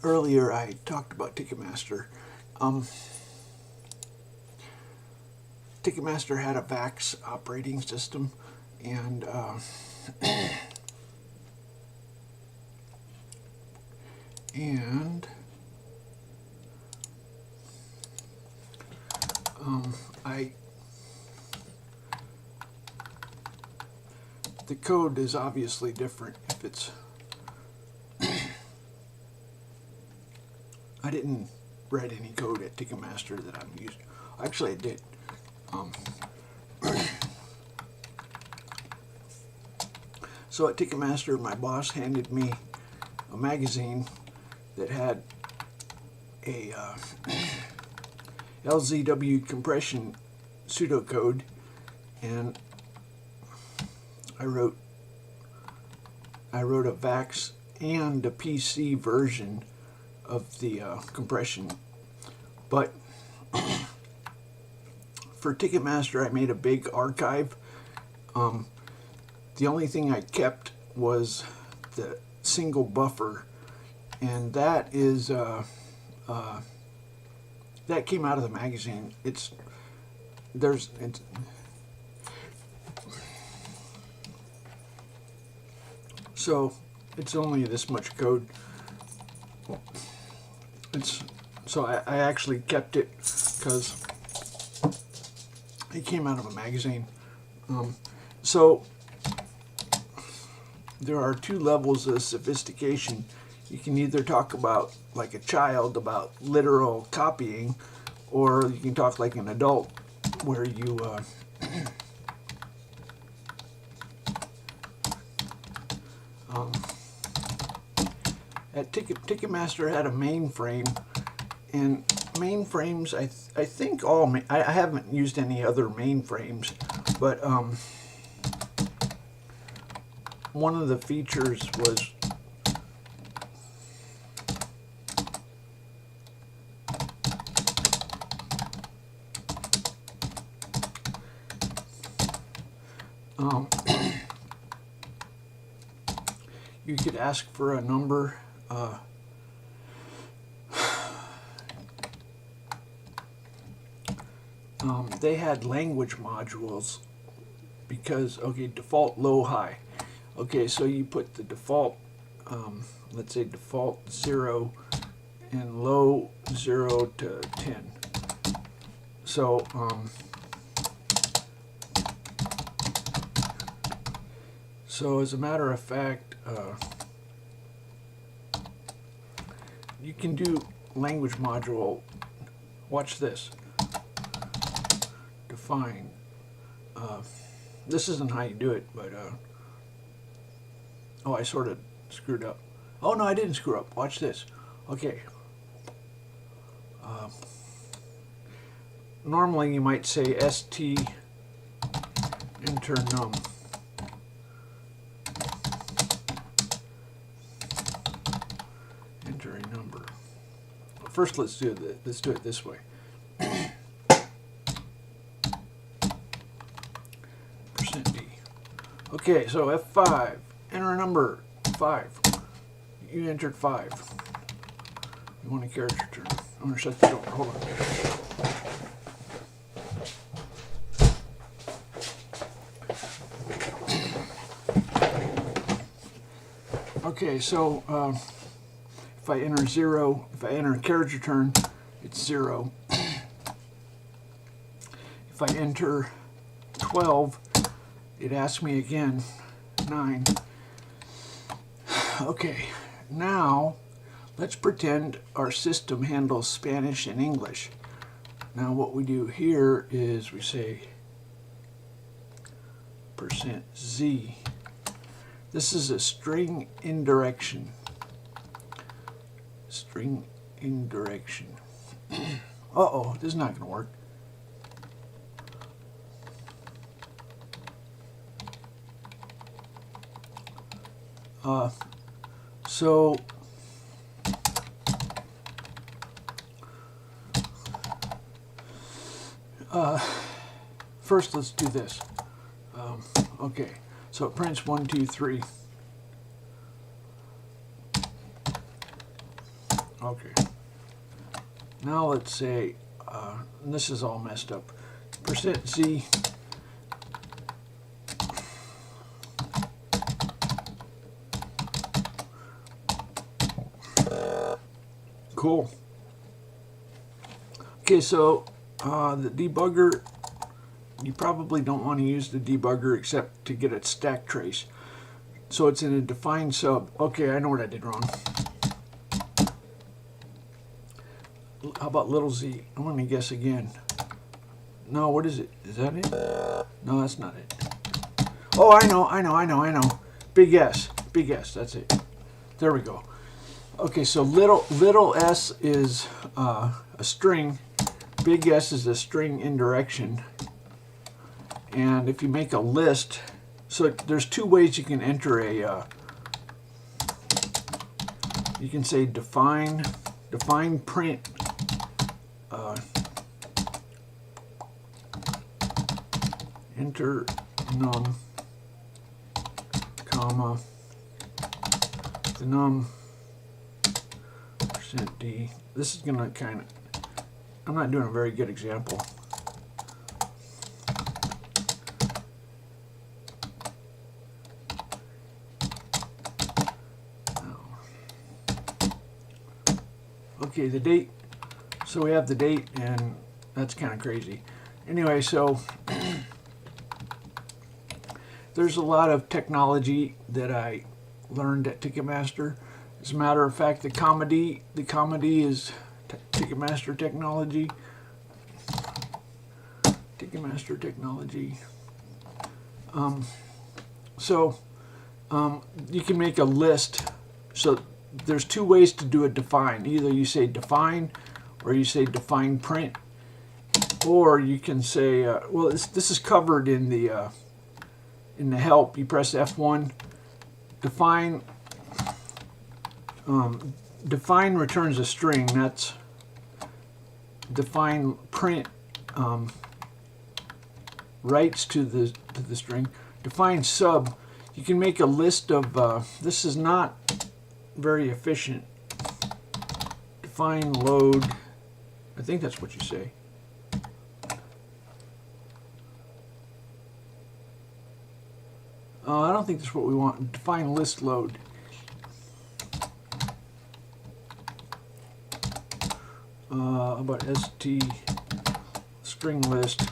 earlier I talked about Ticketmaster. Ticketmaster had a VAX operating system, and the code is obviously different if it's I didn't write any code at Ticketmaster that I'm using. Actually, I did. So at Ticketmaster, my boss handed me a magazine that had a LZW compression pseudocode, and I wrote a VAX and a PC version of the compression. But for Ticketmaster, I made a big archive. The only thing I kept was the single buffer, and that is that came out of the magazine. So it's only this much code. So I actually kept it because it came out of a magazine. So there are two levels of sophistication. You can either talk about, like a child, about literal copying, or you can talk like an adult, where you at Ticketmaster had a mainframe, and mainframes, I think all, I haven't used any other mainframes, but one of the features was you could ask for a number. They had language modules because, okay, default low high. Okay, so you put the default, let's say default 0 and low 0 to 10. So so as a matter of fact, you can do language module. Watch this. Define. This isn't how you do it, but oh, I sort of screwed up. Oh no, I didn't screw up. Watch this. Okay. Normally you might say st enter num. Enter a number. First, let's do it this way. %d. Okay, so F5. Enter a number 5. You entered 5. You want a character turn. I'm going to shut the door. Hold on. Okay, so if I enter 0, if I enter a character turn, it's 0. If I enter 12, it asks me again, 9. Okay, now let's pretend our system handles Spanish and English. Now what we do here is we say %z. This is a string indirection. String indirection. Uh-oh, this is not going to work. So first let's do this. Okay, so it prints 1, 2, 3. Okay. Now let's say, and this is all messed up, %Z. Cool. Okay, so the debugger, you probably don't want to use the debugger except to get a stack trace. So it's in a defined sub. Okay, I know what I did wrong. How about little z? I want to guess again. No, what is it? Is that it? No, that's not it. Oh, I know. Big S, that's it. There we go. Okay, so little s is a string, big S is a string indirection. And if you make a list, so there's two ways you can enter a, you can say define print enter num, comma, the num %d. This is gonna kind of, I'm not doing a very good example. Okay, the date. So we have the date, and that's kind of crazy. Anyway, so there's a lot of technology that I learned at Ticketmaster. As a matter of fact, the comma D is Ticketmaster technology. Ticketmaster technology. You can make a list. So there's two ways to do a define. Either you say define, or you say define print, or you can say, well, this is covered in the help. You press F1. Define returns a string. That's define print writes to the string. Define sub. You can make a list of. This is not very efficient. Define load. I think that's what you say. I don't think that's what we want. Define list load. How about st string list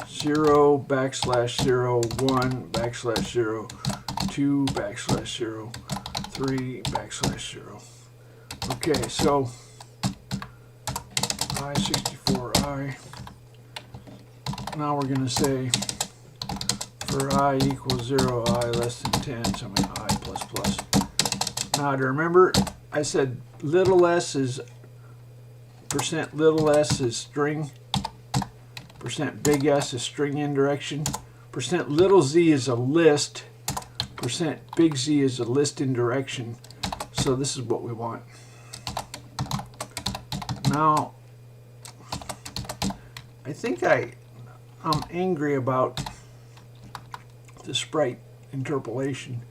0 \0 1 \0 2 \0 3 \0. Okay, so I64i. Now we're going to say for I equals 0, I less than 10, so I'm going to I plus plus. Now to remember, I said little s is %little s is string, %big S is string indirection, %little z is a list, %big Z is a list indirection. So this is what we want. Now, I think I'm angry about the sprite interpolation.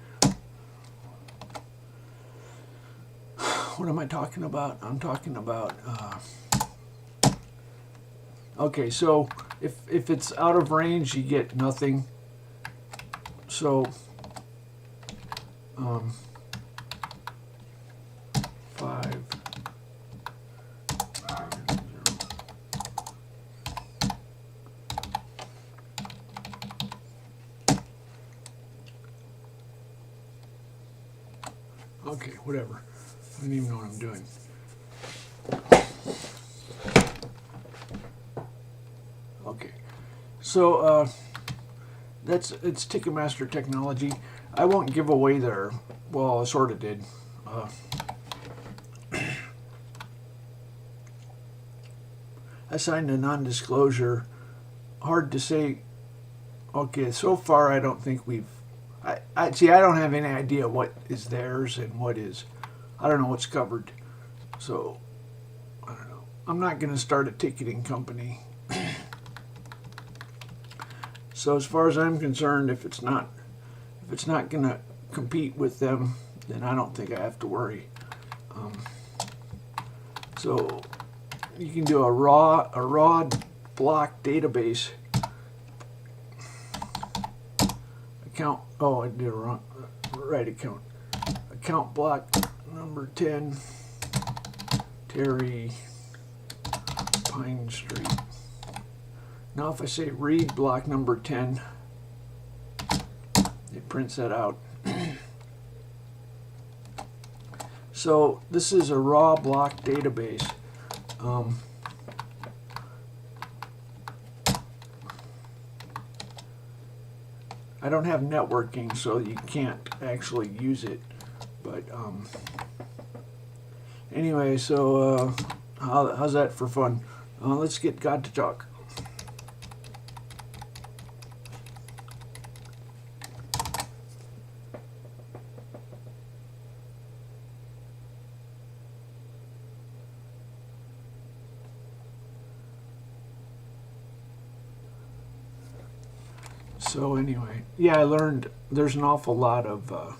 What am I talking about? I'm talking about, okay, so if it's out of range, you get nothing. So, 5. Okay, whatever. I don't even know what I'm doing. Okay, so it's Ticketmaster technology. I won't give away their, well, I sort of did. I signed a non-disclosure. Hard to say. Okay, so far I don't think we've. I see. I don't have any idea what is theirs and what is. I don't know what's covered. So I don't know. I'm not going to start a ticketing company. So as far as I'm concerned, if it's not going to compete with them, then I don't think I have to worry. So you can do a raw block database account. Oh, I did a wrong right account. Account block number 10, Terry, Pine Street. Now if I say read block number 10, it prints that out. So this is a raw block database. I don't have networking, so you can't actually use it. But anyway, so how's that for fun? Let's get God to talk. So anyway, yeah, I learned there's an awful lot of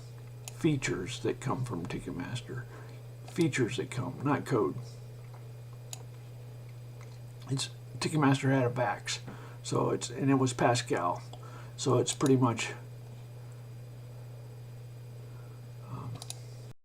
features that come from Ticketmaster. Features that come, not code. Ticketmaster had a VAX, so and it was Pascal, so it's pretty much